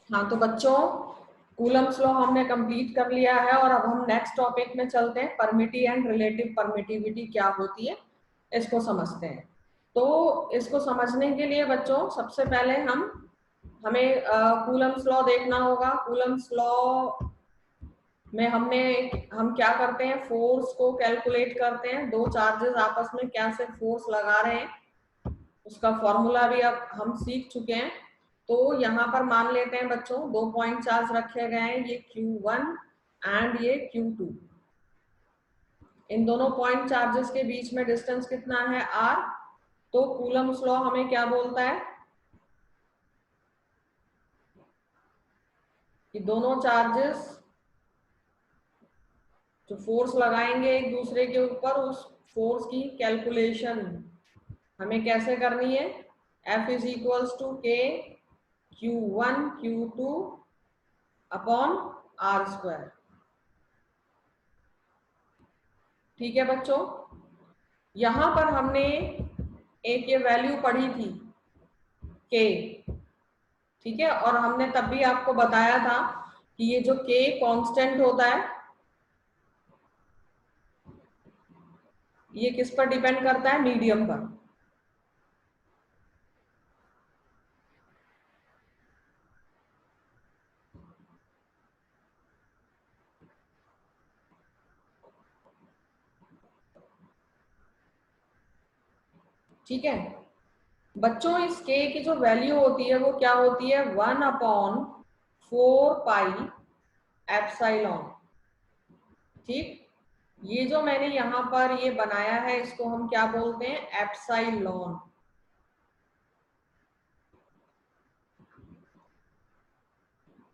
हाँ तो बच्चों, कूलम्स लॉ हमने कंप्लीट कर लिया है और अब हम नेक्स्ट टॉपिक में चलते हैं। परमिटी एंड रिलेटिव परमिटिविटी क्या होती है इसको समझते हैं। तो इसको समझने के लिए बच्चों सबसे पहले हमें कूलम्स लॉ देखना होगा। कूलम्स लॉ में हम क्या करते हैं, फोर्स को कैलकुलेट करते हैं। दो चार्जेस आपस में कैसे फोर्स लगा रहे हैं उसका फॉर्मूला भी अब हम सीख चुके हैं। तो यहाँ पर मान लेते हैं बच्चों, दो पॉइंट चार्ज रखे गए हैं, ये Q1 एंड ये Q2। इन दोनों पॉइंट चार्जेस के बीच में डिस्टेंस कितना है, R। तो कूलम्स लॉ हमें क्या बोलता है कि दोनों चार्जेस जो फोर्स लगाएंगे एक दूसरे के ऊपर, उस फोर्स की कैलकुलेशन हमें कैसे करनी है। F is equals to K Q1 Q2 upon R²। ठीक है बच्चों, यहां पर हमने एक ये वैल्यू पढ़ी थी K, ठीक है, और हमने तब भी आपको बताया था कि ये जो K कांस्टेंट होता है, ये किस पर डिपेंड करता है, मीडियम पर। ठीक है बच्चों, इस K की जो वैल्यू होती है वो क्या होती है, 1/4 पाई एप्सिलॉन। ठीक, ये जो मैंने यहां पर ये बनाया है इसको हम क्या बोलते हैं, एप्सिलॉन।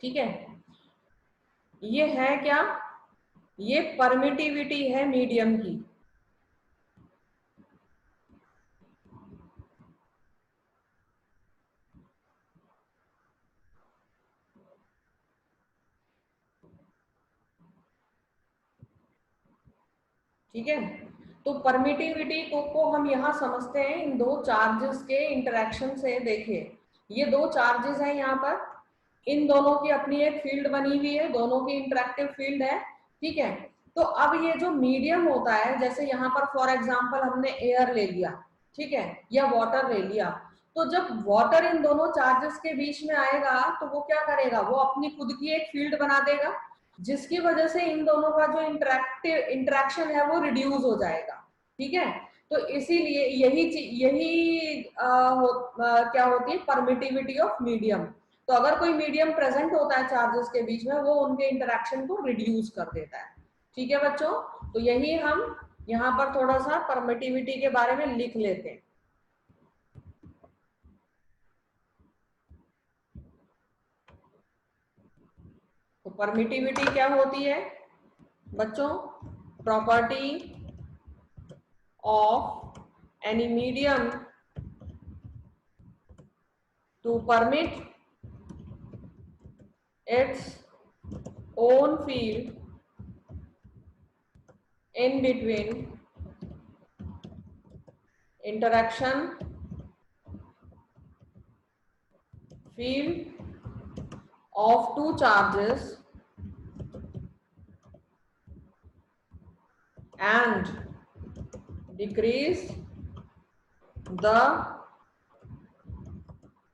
ठीक है, ये है क्या, ये परमिटिविटी है मीडियम की। ठीक है, तो परमिटिविटी को हम यहां समझते हैं इन दो चार्जेस के इंटरेक्शन से। देखिए, ये दो चार्जेस हैं यहाँ पर, इन दोनों की अपनी एक फील्ड बनी हुई है, दोनों की इंटरेक्टिव फील्ड है। ठीक है, तो अब ये जो मीडियम होता है, जैसे यहाँ पर फॉर एग्जांपल हमने एयर ले लिया, ठीक है, या वाटर ले लिया, तो जब वाटर इन दोनों चार्जेस के बीच में आएगा तो वो क्या करेगा, वो अपनी खुद की एक फील्ड बना देगा, जिसकी वजह से इन दोनों का जो इंटरेक्शन है वो रिड्यूस हो जाएगा। ठीक है, तो इसीलिए क्या होती है, परमिटिविटी ऑफ मीडियम। तो अगर कोई मीडियम प्रेजेंट होता है चार्जेस के बीच में, वो उनके इंटरेक्शन को रिड्यूस कर देता है। ठीक है बच्चों, तो यही हम यहाँ पर थोड़ा सा परमिटिविटी के बारे में लिख लेते हैं। तो परमिटिविटी क्या होती है बच्चों, property of any medium to permit its own field in between interaction field of two charges and decrease the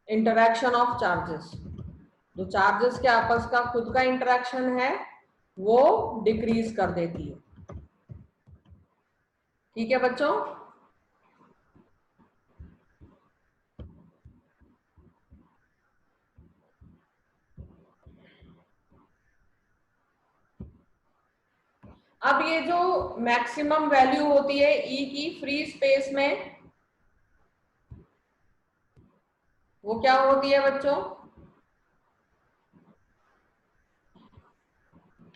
interaction of charges। जो चार्जेस के आपस का खुद का इंटरेक्शन है वो डिक्रीज कर देती है। ठीक है बच्चों, अब ये जो मैक्सिमम वैल्यू होती है ई की फ्री स्पेस में, वो क्या होती है बच्चों,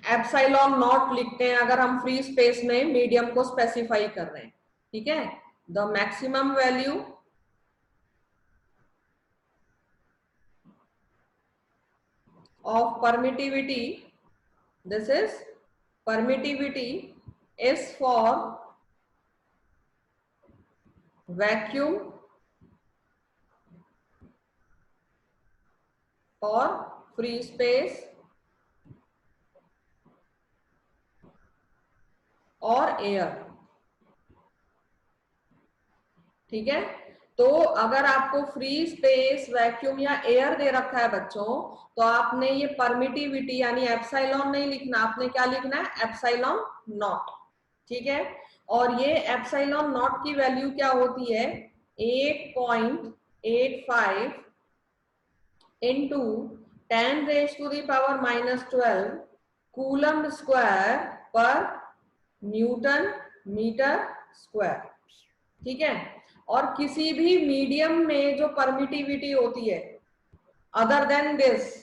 एप्सिलॉन नॉट लिखते हैं अगर हम फ्री स्पेस में मीडियम को स्पेसिफाई कर रहे हैं। ठीक है, the maximum value of permittivity, this is permittivity is for vacuum or free space और एयर। ठीक है, तो अगर आपको फ्री स्पेस, वैक्यूम या एयर दे रखा है बच्चों, तो आपने ये परमिटिविटी यानी एप्सिलॉन नहीं लिखना, आपने क्या लिखना है, एप्सिलॉन नॉट। ठीक है, और ये एप्सिलॉन नॉट की वैल्यू क्या होती है, 8.85 इंटू 10⁻⁻12 कूलम स्क्वायर पर न्यूटन मीटर स्क्वायर। ठीक है, और किसी भी मीडियम में जो परमिटिविटी होती है other than this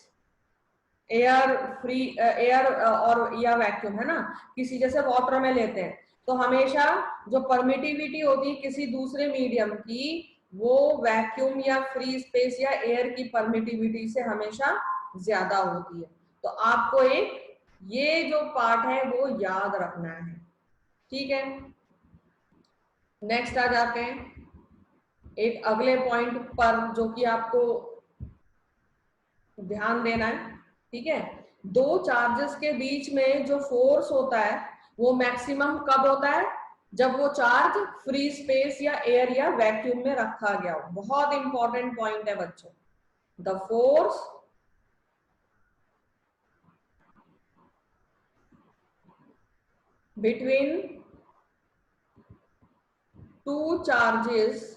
air, free air और या वैक्यूम, है ना, किसी जैसे वाटर में लेते हैं, तो हमेशा जो परमिटिविटी होती है किसी दूसरे मीडियम की, वो वैक्यूम या फ्री स्पेस या एयर की परमिटिविटी से हमेशा ज्यादा होती है। तो आपको एक ये जो पार्ट है वो याद रखना है। ठीक है, नेक्स्ट आ जाते हैं एक अगले पॉइंट पर जो कि आपको ध्यान देना है। ठीक है, दो चार्जेस के बीच में जो फोर्स होता है वो मैक्सिमम कब होता है, जब वो चार्ज फ्री स्पेस या एयर या वैक्यूम में रखा गया हो। बहुत इंपॉर्टेंट पॉइंट है बच्चों, the force between two charges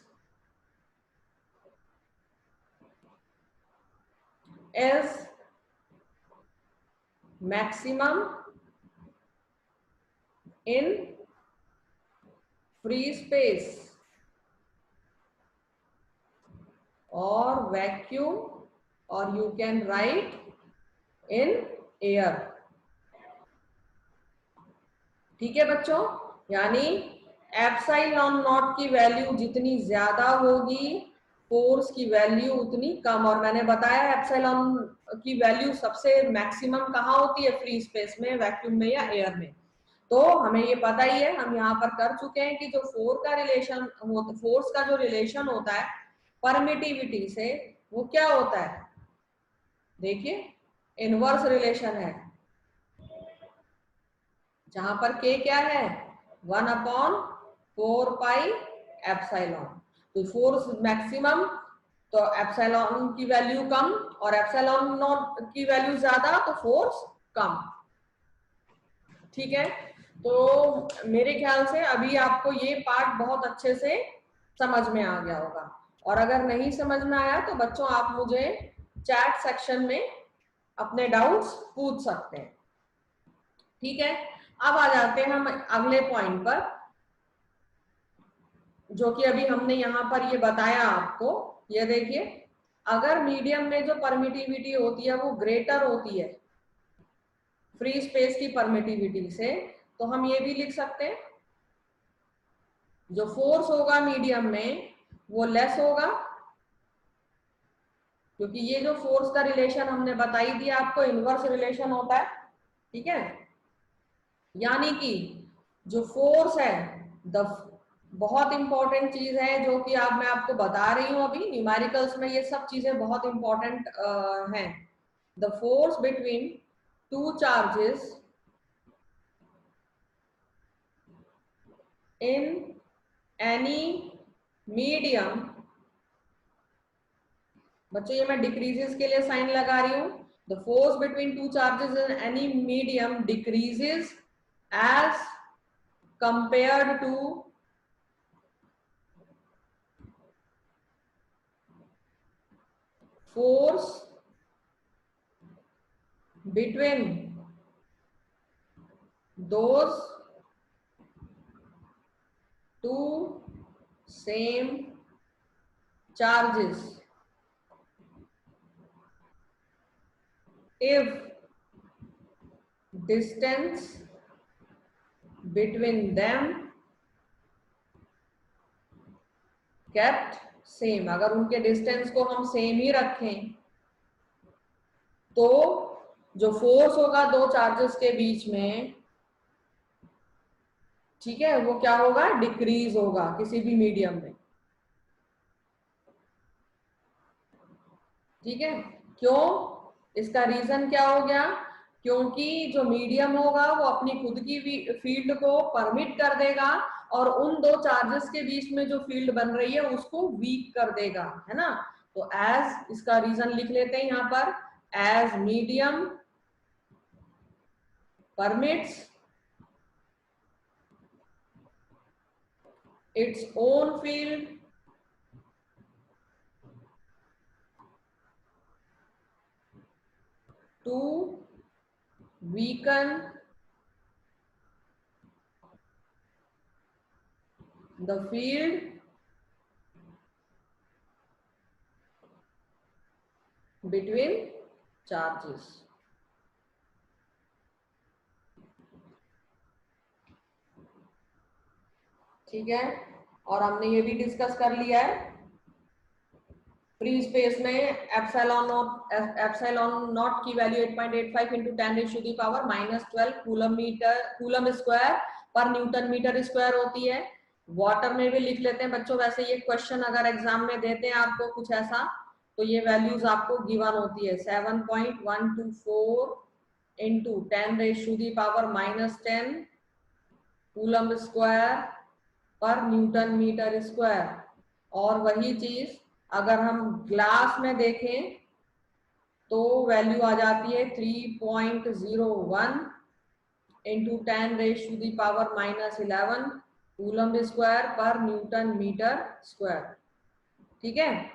is maximum in free space or vacuum, or you can write in air। ठीक है बच्चों, यानी एप्सिलॉन नॉट की वैल्यू जितनी ज्यादा होगी फोर्स की वैल्यू उतनी कम। और मैंने बताया एप्सिलॉन की वैल्यू सबसे मैक्सिमम कहाँ होती है, फ्री स्पेस में, वैक्यूम में या एयर में। तो हमें ये पता ही है, हम यहाँ पर कर चुके हैं कि जो फोर्स का जो रिलेशन होता है परमिटिविटी से, वो क्या होता है, देखिए इनवर्स रिलेशन है, जहां पर के क्या है, 1/4 पाई एप्सिलॉन। तो फोर्स मैक्सिमम, तो एप्सिलॉन की वैल्यू कम, और एप्सिलॉन नॉट की वैल्यू ज्यादा, तो फोर्स कम। ठीक है, तो मेरे ख्याल से अभी आपको ये पार्ट बहुत अच्छे से समझ में आ गया होगा। और अगर नहीं समझ में आया तो बच्चों आप मुझे चैट सेक्शन में अपने डाउट्स पूछ सकते हैं। ठीक है, अब आ जाते हैं हम अगले पॉइंट पर, जो कि अभी हमने यहाँ पर ये बताया आपको। ये देखिए, अगर मीडियम में जो परमिटिविटी होती है वो ग्रेटर होती है फ्री स्पेस की परमिटिविटी से, तो हम ये भी लिख सकते हैं जो फोर्स होगा मीडियम में वो लेस होगा, क्योंकि ये जो फोर्स का रिलेशन हमने बताई दिया आपको, इनवर्स रिलेशन होता है। ठीक है, यानी कि जो फोर्स है, द बहुत इंपॉर्टेंट चीज है जो कि आप मैं आपको बता रही हूं अभी, न्यूमेरिकल्स में ये सब चीजें बहुत इंपॉर्टेंट हैं। The force between two charges in any medium, बच्चों ये मैं डिक्रीजेस के लिए साइन लगा रही हूं, the force between two charges in any medium decreases as compared to force between those two same charges if distance between them kept same। अगर उनके डिस्टेंस को हम सेम ही रखें तो जो फोर्स होगा दो चार्जेस के बीच में, ठीक है, वो क्या होगा, डिक्रीज होगा किसी भी मीडियम में। ठीक है, क्यों, इसका रीजन क्या हो गया? क्योंकि जो मीडियम होगा वो अपनी खुद की फील्ड को परमिट कर देगा और उन दो चार्जेस के बीच में जो फील्ड बन रही है उसको वीक कर देगा, है ना। तो एज, इसका रीजन लिख लेते हैं यहां पर, as medium permits its own field to weaken the field between charges। ठीक है, और हमने ये भी डिस्कस कर लिया है फ्री स्पेस में एप्सिलॉन नॉट की वैल्यू 8.85 इंटू 10⁻⁻12 कूलम स्क्वायर पर न्यूटन मीटर स्क्वायर होती है। वाटर में भी लिख लेते हैं बच्चों, वैसे ये क्वेश्चन अगर एग्जाम में देते हैं आपको कुछ ऐसा, तो ये वैल्यूज आपको गिवन होती है 7.124 इंटू 10⁻⁻10 कूलम स्क्वायर पर न्यूटन मीटर स्क्वायर। और वही चीज अगर हम ग्लास में देखें तो वैल्यू आ जाती है 3.01 इंटू 10⁻⁻11 कूलम स्क्वायर पर न्यूटन मीटर स्क्वायर। ठीक है,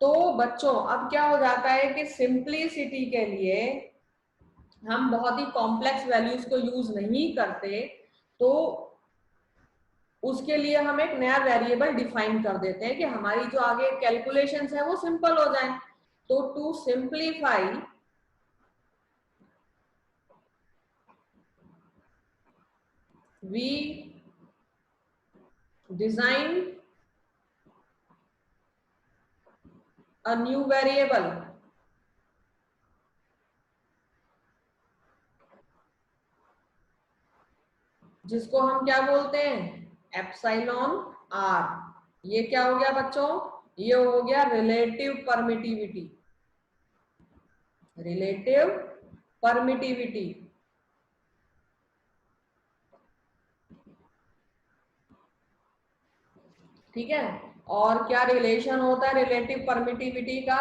तो बच्चों अब क्या हो जाता है कि सिंपलिसिटी के लिए हम बहुत ही कॉम्प्लेक्स वैल्यूज को यूज नहीं करते, तो उसके लिए हम एक नया वेरिएबल डिफाइन कर देते हैं कि हमारी जो आगे कैलकुलेशंस है वो सिंपल हो जाए। तो to simplify we design a new variable जिसको हम क्या बोलते हैं, एप्सिलॉन आर। ये क्या हो गया बच्चों, ये हो गया रिलेटिव परमिटिविटी। रिलेटिव परमिटिविटी, ठीक है। और क्या रिलेशन होता है रिलेटिव परमिटिविटी का,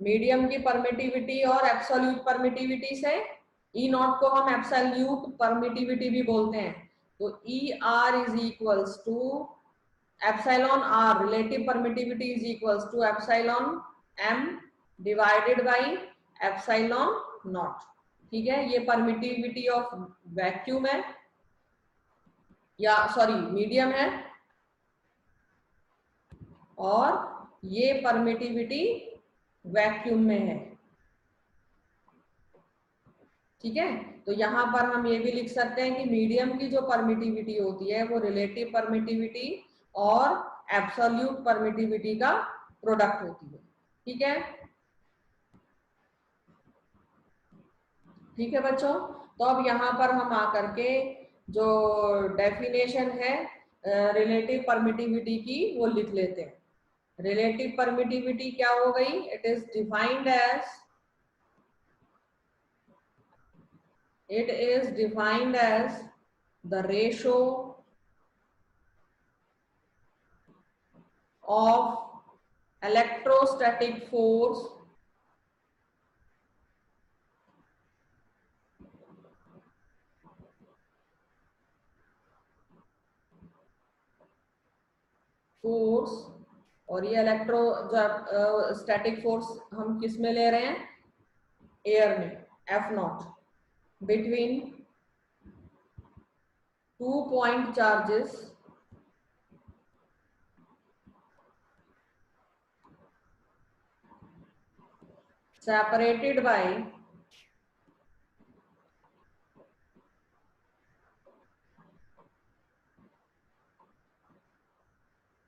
मीडियम की परमिटिविटी और एब्सोल्यूट परमिटिविटी से। ई नॉट को हम एब्सोल्यूट परमिटिविटी भी बोलते हैं। तो E R is equals to epsilon R, relative permittivity is equals to epsilon M divided by epsilon naught. ठीक है, ये परमिटिविटी ऑफ वैक्यूम है, या सॉरी मीडियम है, और ये परमिटिविटी वैक्यूम में है। ठीक है, तो यहां पर हम ये भी लिख सकते हैं कि मीडियम की जो परमिटिविटी होती है वो रिलेटिव परमिटिविटी और एब्सोल्यूट परमिटिविटी का प्रोडक्ट होती है। ठीक है, ठीक है बच्चों। तो अब यहाँ पर हम आकर के जो डेफिनेशन है रिलेटिव परमिटिविटी की वो लिख लेते हैं। रिलेटिव परमिटिविटी क्या हो गई, it is defined as, it is defined as the ratio of electrostatic force और ये इलेक्ट्रो स्टैटिक फोर्स हम किस में ले रहे हैं, एयर में, F not, between 2 point charges separated by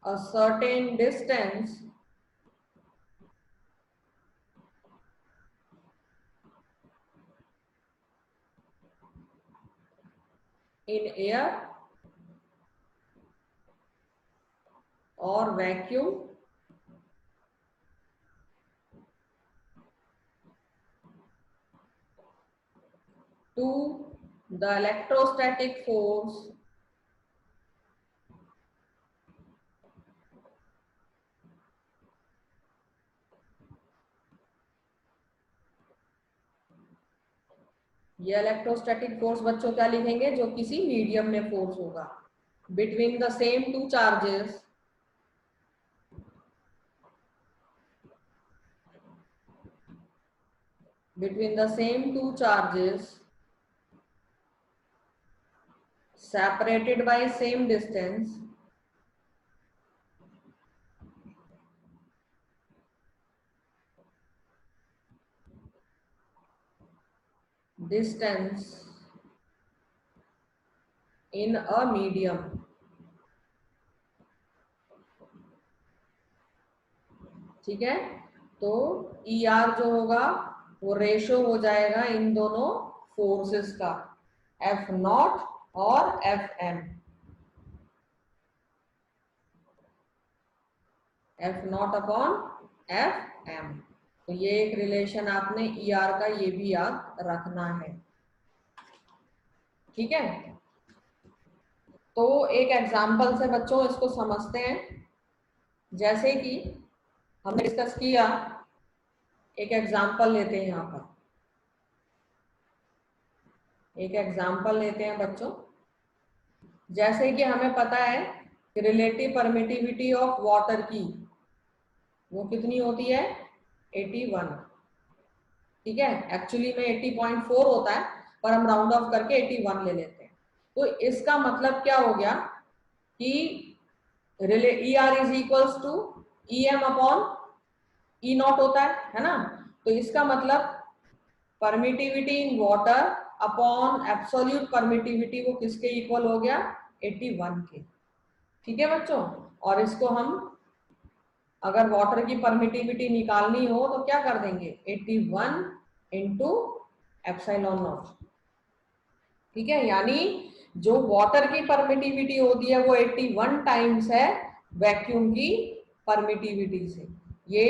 a certain distance in air or vacuum to the electrostatic force ये इलेक्ट्रोस्टैटिक फोर्स बच्चों क्या लिखेंगे, जो किसी मीडियम में फोर्स होगा between the same two charges separated by same distance in a medium। ठीक है, तो ई आर जो होगा वो रेशो हो जाएगा इन दोनों फोर्सेस का, एफ नॉट और F M. F naught upon F M. तो ये एक रिलेशन आपने ई आर का ये भी याद रखना है। ठीक है, तो एक एग्जाम्पल से बच्चों इसको समझते हैं। जैसे कि हमने डिस्कस किया, एक एग्जाम्पल लेते हैं यहाँ पर, एक एग्जाम्पल लेते हैं बच्चों। जैसे कि हमें पता है कि रिलेटिव परमिटिविटी ऑफ वाटर की वो कितनी होती है, 81। ठीक है, एक्चुअली में 80.4 होता है, पर हम राउंड ऑफ करके 81 ले लेते हैं। तो इसका मतलब क्या हो गया कि E R is equals to E M upon E naught होता है ना। तो इसका मतलब permittivity in water upon absolute permittivity वो किसके इक्वल हो गया, 81 के। ठीक है बच्चों, और इसको हम अगर वाटर की परमिटिविटी निकालनी हो तो क्या कर देंगे, 81 इंटू एप्सिलॉन नॉट। ठीक है, यानी जो वाटर की परमिटिविटी होती है वो 81 टाइम्स है वैक्यूम की परमिटिविटी से। ये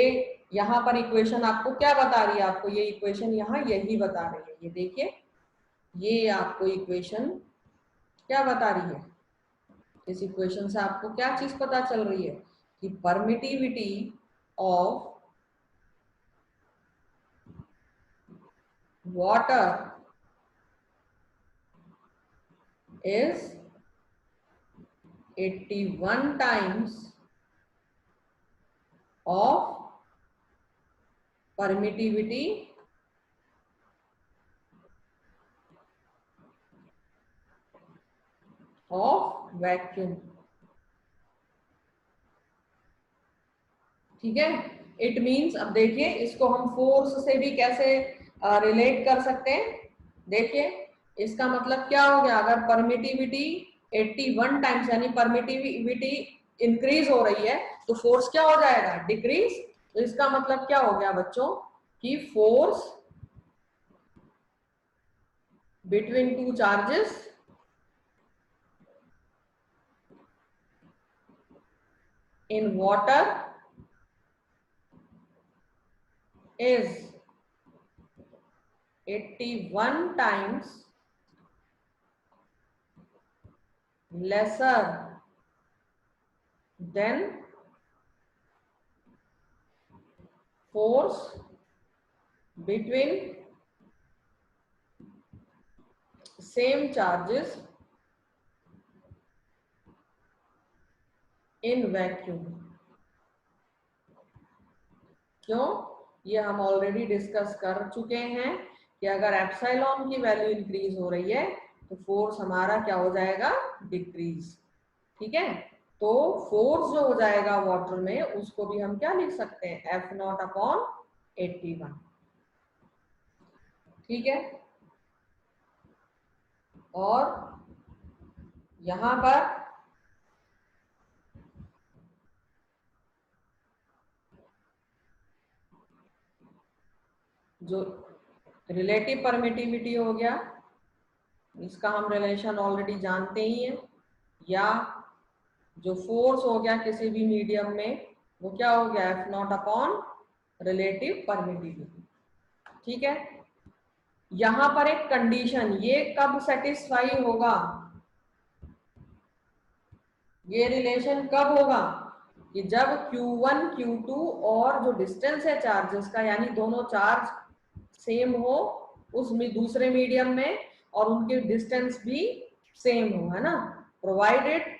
यहाँ पर इक्वेशन आपको क्या बता रही है, आपको ये इक्वेशन यहाँ यही बता रही है। ये देखिए, ये आपको इक्वेशन क्या बता रही है, इस इक्वेशन से आपको क्या चीज पता चल रही है कि permittivity of water is 81 times of permittivity of vacuum। ठीक है, इट मीन्स, अब देखिए इसको हम फोर्स से भी कैसे रिलेट कर सकते हैं। देखिए इसका मतलब क्या हो गया, अगर परमिटिविटी 81 टाइम्स यानी परमिटिविटी इंक्रीज हो रही है तो फोर्स क्या हो जाएगा, डिक्रीज। तो इसका मतलब क्या हो गया बच्चों कि force between two charges in water is 81 times lesser than force between same charges in vacuum। क्यों, ये हम ऑलरेडी डिस्कस कर चुके हैं कि अगर एप्सिलॉन की वैल्यू इंक्रीज हो रही है तो फोर्स हमारा क्या हो जाएगा, डिक्रीज। ठीक है, तो फोर्स जो हो जाएगा वाटर में उसको भी हम क्या लिख सकते हैं, एफ नॉट अपॉन 81। ठीक है, और यहां पर जो रिलेटिव परमिटिविटी हो गया, इसका हम रिलेशन ऑलरेडी जानते ही हैं, या जो फोर्स हो गया किसी भी मीडियम में वो क्या हो गया, F naught upon relative permittivity. ठीक है, यहां पर एक कंडीशन, ये कब सेटिस्फाई होगा, ये रिलेशन कब होगा, कि जब Q1 Q2 और जो डिस्टेंस है चार्जेस का, यानी दोनों चार्ज सेम हो उस दूसरे मीडियम में और उनके डिस्टेंस भी सेम हो, है ना, provided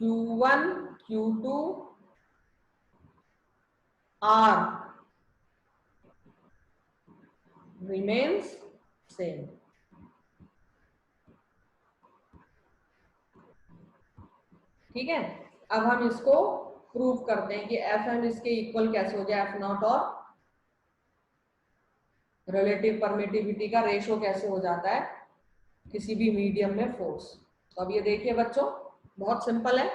Q1 Q2 R remains same। ठीक है, अब हम इसको प्रूव करते हैं कि एफ एम इसके इक्वल कैसे हो गया, एफ नॉट और रिलेटिव परमिटिविटी का रेशो कैसे हो जाता है किसी भी मीडियम में फोर्स। तो अब ये देखिए बच्चों, बहुत सिंपल है।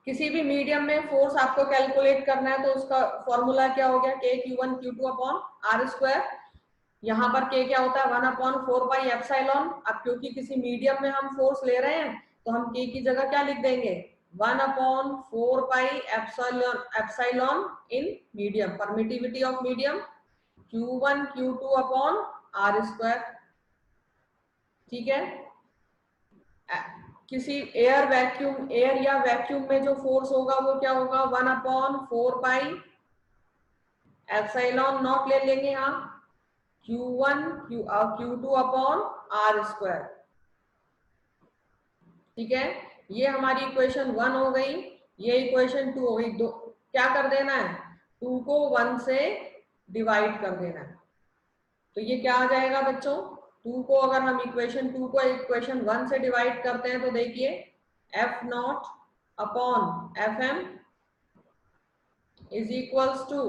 किसी भी मीडियम में फोर्स आपको कैलकुलेट करना है तो उसका फॉर्मूला क्या हो गया, के Q1 Q2 upon R square. यहाँ पर के क्या होता है, 1/4 पाई एप्सिलॉन। अब क्योंकि किसी मीडियम में हम फोर्स ले रहे हैं तो हम के की जगह क्या लिख देंगे, 1/4 pi epsilon in medium, permittivity of medium Q1 Q2 upon R square. ठीक है, किसी एयर वैक्यूम, एयर या वैक्यूम में जो फोर्स होगा वो क्या होगा, 1/4 पाई एप्सिलॉन नॉट ले लेंगे यहाँ, Q1 Q2 upon R square. ठीक है, ये हमारी इक्वेशन 1 हो गई, ये इक्वेशन 2 हो गई। दो क्या कर देना है, 2 को 1 से डिवाइड कर देना है। तो ये क्या आ जाएगा बच्चों, 2 को अगर हम इक्वेशन 2 को इक्वेशन 1 से डिवाइड करते हैं तो देखिए F naught upon F M is equals to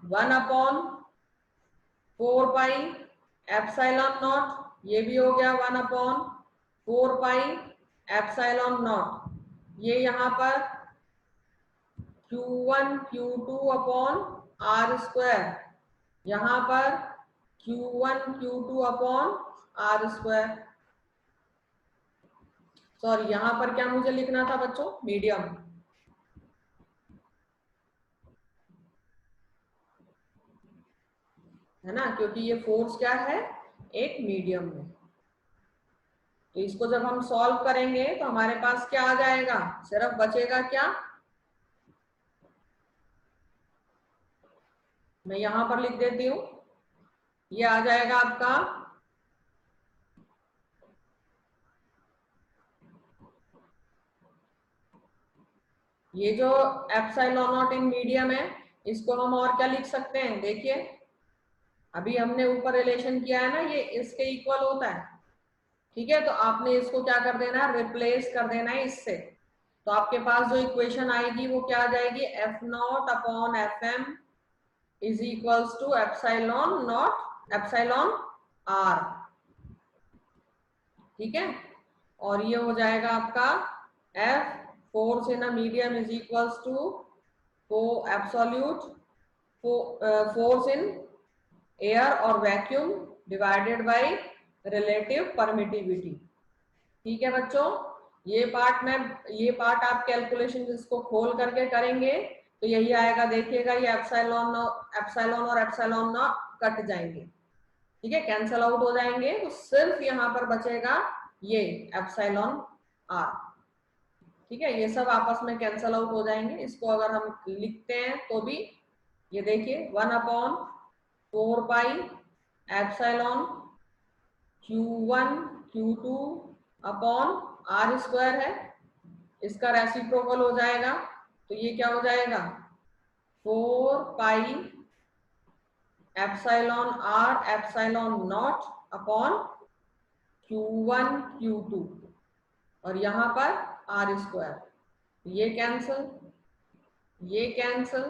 1/4 pi epsilon naught, ये भी हो गया 1/4 पाई एप्सिलॉन नॉट। ये यहाँ पर Q1 Q2 upon R square, यहाँ पर Q1 Q2 upon R square. Sorry, यहाँ पर क्या मुझे लिखना था बच्चों, मीडियम, है ना, क्योंकि ये फोर्स क्या है, एक मीडियम में। तो इसको जब हम सॉल्व करेंगे तो हमारे पास क्या आ जाएगा, सिर्फ बचेगा क्या, मैं यहां पर लिख देती हूं, ये आ जाएगा आपका ये जो एप्सिलॉन नॉट इन मीडियम है, इसको हम और क्या लिख सकते हैं, देखिए अभी हमने ऊपर रिलेशन किया है ना, ये इसके इक्वल होता है। ठीक है, तो आपने इसको क्या कर देना है, रिप्लेस कर देना है इससे। तो आपके पास जो इक्वेशन आएगी वो क्या आ जाएगी, F naught upon F M is equals to epsilon naught epsilon r. ठीक है, और ये हो जाएगा आपका F force in a medium is equals to absolute force in air और vacuum divided by relative permittivity. ठीक है बच्चों, ये पार्ट आप कैलकुलेशन इसको खोल करके करेंगे तो यही आएगा, देखिएगा ये एप्सिलॉन और एप्सिलॉन ना कट जाएंगे। ठीक है, कैंसल आउट हो जाएंगे, तो सिर्फ यहाँ पर बचेगा ये एप्सिलॉन आर। ठीक है, ये सब आपस में कैंसल आउट हो जाएंगे। इसको अगर हम लिखते हैं तो भी ये देखिए 1/4 pi epsilon Q1 Q2 upon R square है, इसका रेसिप्रोकल हो जाएगा तो ये क्या हो जाएगा, 4 pi epsilon R epsilon naught upon Q1 Q2 और यहाँ पर आर स्क्वायर, ये कैंसल, ये कैंसल,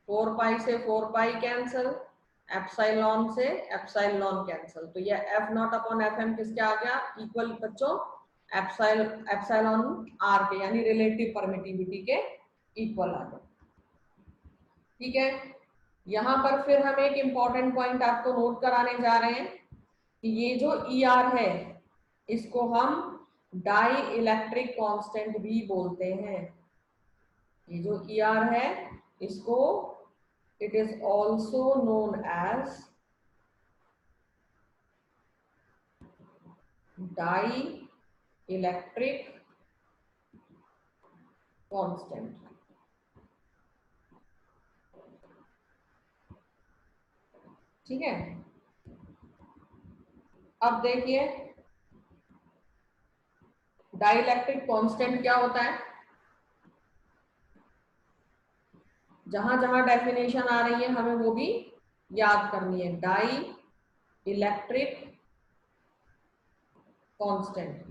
4 पाई से 4 पाई कैंसल, एप्सिलॉन से एप्सिलॉन कैंसल। तो ये F naught upon F M किसके आ गया, इक्वल बच्चों एप्सिलॉन आर के, यानी रिलेटिव परमिटिविटी के इक्वल आ गया। ठीक है, यहाँ पर फिर हम एक इंपॉर्टेंट पॉइंट आपको नोट कराने जा रहे हैं कि ये जो ई आर है इसको हम डाई इलेक्ट्रिक कांस्टेंट भी बोलते हैं। ये जो ER है इसको it is also known as dielectric constant. ठीक है, अब देखिए डाइलेक्ट्रिक कांस्टेंट क्या होता है। जहां जहां डेफिनेशन आ रही है हमें वो भी याद करनी है। डाई इलेक्ट्रिक कांस्टेंट,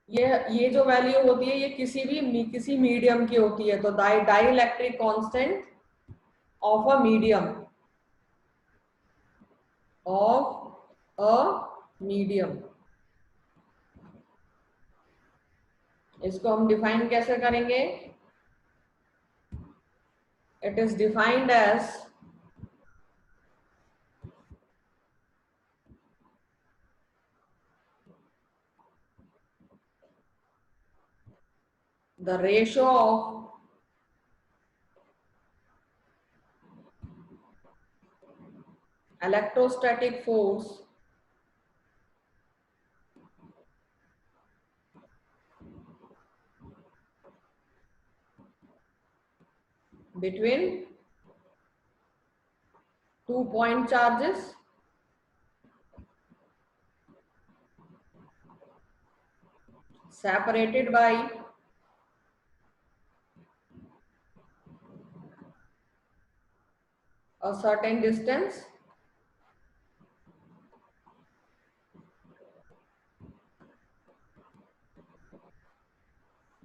ये जो वैल्यू होती है ये किसी मीडियम की होती है। तो dielectric constant of a medium, of a medium, इसको हम डिफाइन कैसे करेंगे। It is defined as the ratio of electrostatic force between 2 point charges separated by a certain distance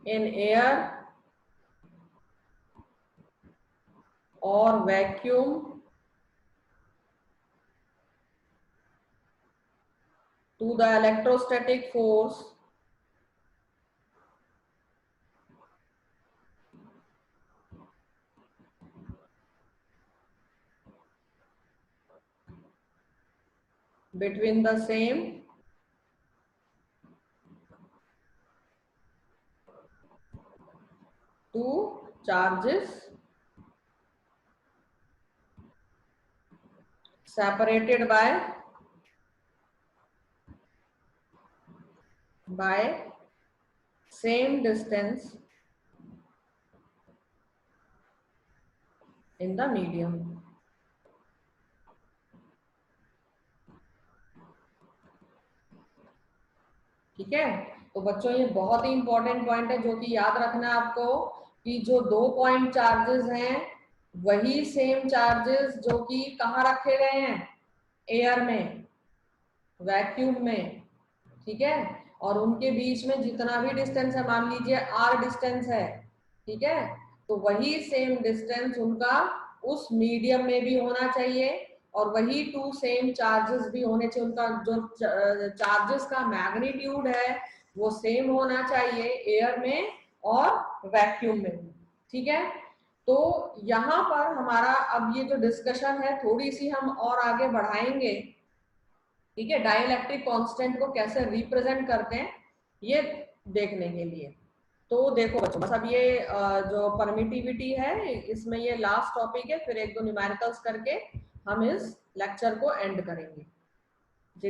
in air or vacuum to the electrostatic force between the same two charges separated by same distance in the medium। ठीक है, तो बच्चों ये बहुत ही important point है जो कि याद रखना है आपको कि जो 2 पॉइंट चार्जेस हैं वही सेम चार्जेस जो कि कहाँ रखे गए हैं, एयर में, वैक्यूम में। ठीक है, और उनके बीच में जितना भी डिस्टेंस है, मान लीजिए r डिस्टेंस है, ठीक है, तो वही सेम डिस्टेंस उनका उस मीडियम में भी होना चाहिए और वही 2 सेम चार्जेस भी होने चाहिए। उनका जो चार्जेस का मैग्नीट्यूड है वो सेम होना चाहिए एयर में और वैक्यूम में भी। ठीक है, तो यहाँ पर हमारा अब ये जो डिस्कशन है थोड़ी सी हम और आगे बढ़ाएंगे। ठीक है, डाइलेक्ट्रिक कांस्टेंट को कैसे रिप्रेजेंट करते हैं ये देखने के लिए। तो देखो बच्चों, बस अब ये जो परमिटिविटी है इसमें ये लास्ट टॉपिक है, फिर 1-2 न्यूमेरिकल्स करके हम इस लेक्चर को एंड करेंगे।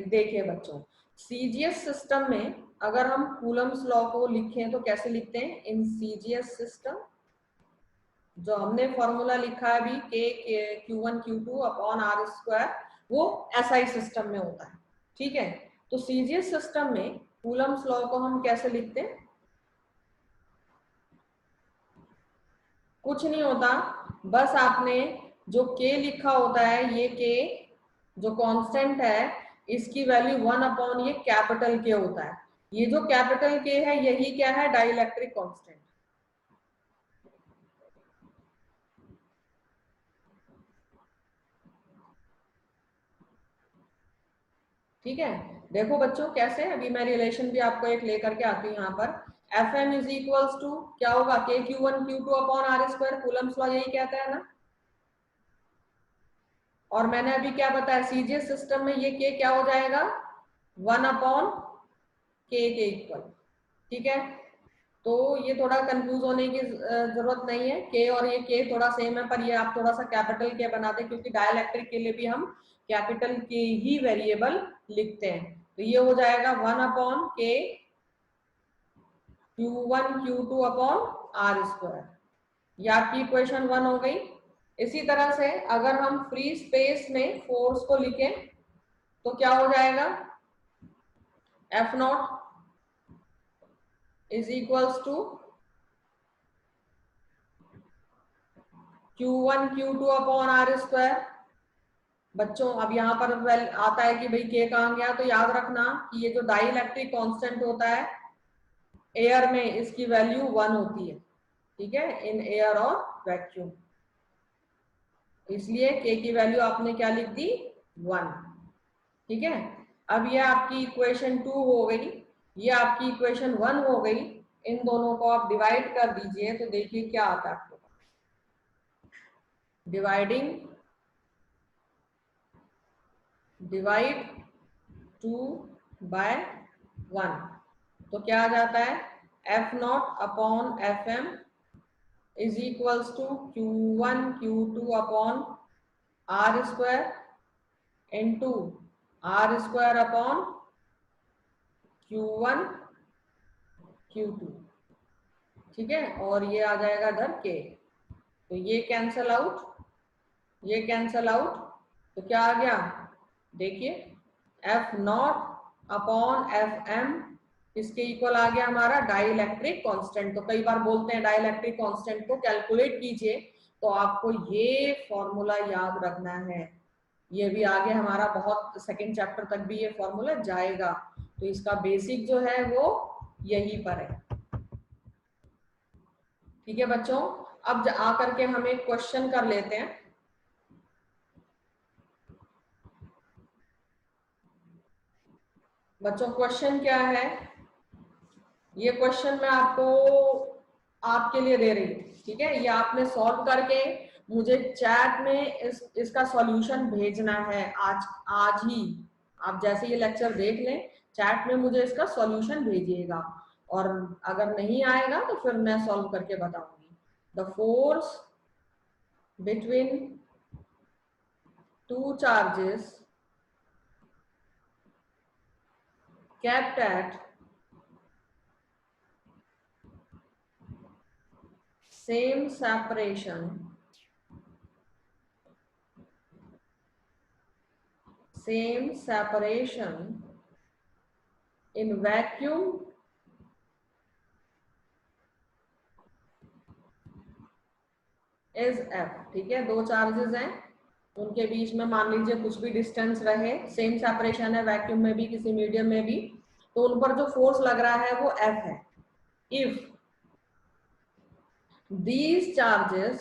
देखिए बच्चों, सीजीएस सिस्टम में अगर हम कूलम्स लॉ को लिखें तो कैसे लिखते हैं। इन सीजीएस सिस्टम जो हमने फॉर्मूला लिखा है अभी के Q1 Q2 upon R square, वो एसआई सिस्टम में होता है। ठीक है, तो सीजीएस सिस्टम में कूलम्स लॉ को हम कैसे लिखते हैं। कुछ नहीं होता, बस आपने जो k लिखा होता है, ये k जो कांस्टेंट है इसकी वैल्यू 1 अपॉन ये कैपिटल K होता है। ये जो कैपिटल K है यही क्या है, डाइलेक्ट्रिक कांस्टेंट। ठीक है, देखो बच्चों कैसे, अभी मैं रिलेशन भी आपको एक लेकर के आती हूँ यहाँ पर। Fm इज इक्वल्स टू क्या होगा, के Q1 Q2 upon R square, Coulomb's law यही कहता है ना। और मैंने अभी क्या बताया, सीजीएस सिस्टम में ये K क्या हो जाएगा, 1/k के इक्वल। ठीक है, तो ये थोड़ा कंफ्यूज होने की जरूरत नहीं है, के और ये के थोड़ा सेम है, पर ये आप थोड़ा सा कैपिटल के बना दें, क्योंकि डाइलेक्ट्रिक के लिए भी हम कैपिटल के ही वेरिएबल लिखते हैं। तो ये हो जाएगा 1/k Q1 Q2 upon R square. ये आपकी इक्वेशन 1 हो गई। इसी तरह से अगर हम फ्री स्पेस में फोर्स को लिखें तो क्या हो जाएगा, F0 is equals to Q1 Q2 upon R square. बच्चों अब यहाँ पर आता है कि भाई के कहाँ गया, तो याद रखना कि ये जो डाई इलेक्ट्रिक कांस्टेंट होता है एयर में, इसकी वैल्यू 1 होती है। ठीक है, इन एयर और वैक्यूम, इसलिए के की वैल्यू आपने क्या लिख दी, 1। ठीक है, अब ये आपकी इक्वेशन 2 हो गई, ये आपकी इक्वेशन 1 हो गई। इन दोनों को आप डिवाइड कर दीजिए तो देखिए क्या आता है आपको, डिवाइड 2/1, तो क्या आ जाता है, F0 upon FM is equals to Q1 Q2 upon R square into R square upon Q1 Q2। ठीक है, और ये आ जाएगा इधर के, तो ये कैंसल आउट, ये कैंसल आउट, तो क्या आ गया, देखिए F0 अपॉन FM इसके इक्वल आ गया हमारा डाई इलेक्ट्रिक कांस्टेंट। तो कई बार बोलते हैं डाई इलेक्ट्रिक कांस्टेंट को कैलकुलेट कीजिए, तो आपको ये फॉर्मूला याद रखना है। ये भी आगे हमारा बहुत सेकंड चैप्टर तक भी ये फॉर्मूला जाएगा, तो इसका बेसिक जो है वो यहीं पर है। ठीक है बच्चों, अब आकर के हम एक क्वेश्चन कर लेते हैं। बच्चों क्वेश्चन क्या है, ये क्वेश्चन मैं आपको आपके लिए दे रही हूँ। ठीक है, ये आपने सॉल्व करके मुझे चैट में इसका सॉल्यूशन भेजना है आज ही। आप जैसे ये लेक्चर देख लें, चैट में मुझे इसका सॉल्यूशन भेजिएगा, और अगर नहीं आएगा तो फिर मैं सॉल्व करके बताऊंगी। The force between two charges kept at same separation in vacuum is F। ठीक है, दो चार्जेस हैं, उनके बीच में मान लीजिए कुछ भी डिस्टेंस रहे, सेम सेपरेशन है वैक्यूम में भी किसी मीडियम में भी, तो उन पर जो फोर्स लग रहा है वो F है। If these charges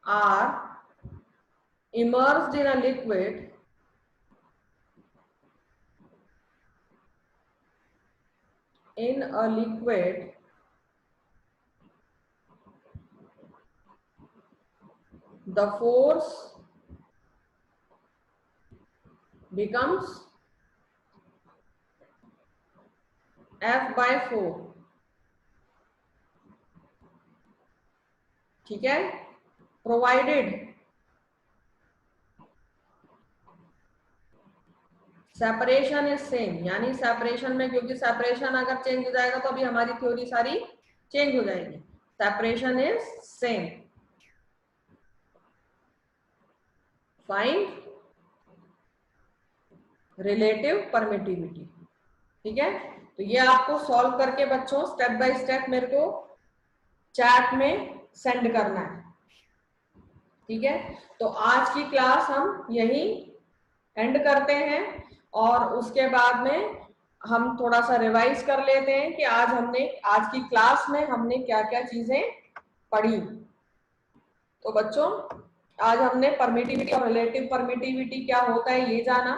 are immersed in a liquid, the force becomes F/4। ठीक है, प्रोवाइडेड सेपरेशन इज सेम, यानी सेपरेशन में, क्योंकि सेपरेशन अगर चेंज हो जाएगा तो अभी हमारी थ्योरी सारी चेंज हो जाएगी। Separation is same, find relative permittivity. ठीक है, तो ये आपको सॉल्व करके बच्चों स्टेप बाय स्टेप मेरे को चैट में सेंड करना है। ठीक है, तो आज की क्लास हम यही एंड करते हैं, और उसके बाद में हम थोड़ा सा रिवाइज कर लेते हैं कि आज की क्लास में हमने क्या क्या चीजें पढ़ी। तो बच्चों आज हमने परमिटिविटी और रिलेटिव परमिटिविटी क्या होता है ये जाना,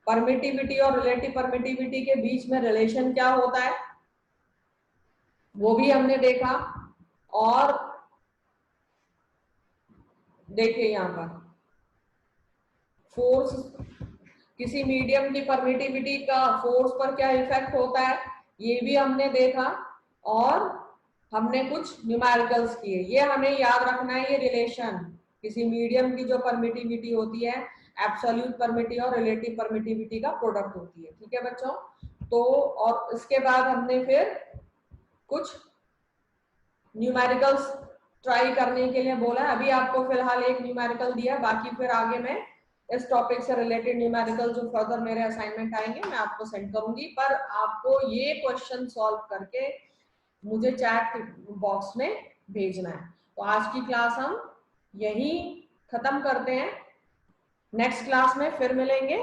परमिटिविटी और रिलेटिव परमिटिविटी के बीच में रिलेशन क्या होता है वो भी हमने देखा। और देखिए यहाँ पर फोर्स, किसी मीडियम की परमिटिविटी का फोर्स पर क्या इफेक्ट होता है ये भी हमने देखा, और हमने कुछ न्यूमेरिकल्स किए। ये हमें याद रखना है, ये रिलेशन किसी मीडियम की जो परमिटिविटी होती है एब्सोल्यूट परमिटिविटी और रिलेटिव परमिटिविटी का प्रोडक्ट होती है। ठीक है बच्चों, तो और इसके बाद हमने फिर कुछ न्यूमेरिकल्स ट्राई करने के लिए बोला है। अभी आपको फिलहाल एक न्यूमेरिकल दिया, बाकी फिर आगे मैं इस टॉपिक से रिलेटेड न्यूमेरिकल जो फर्दर मेरे असाइनमेंट आएंगे मैं आपको सेंड करूंगी, पर आपको ये क्वेश्चन सॉल्व करके मुझे चैट बॉक्स में भेजना है। तो आज की क्लास हम यही खत्म करते हैं, नेक्स्ट क्लास में फिर मिलेंगे।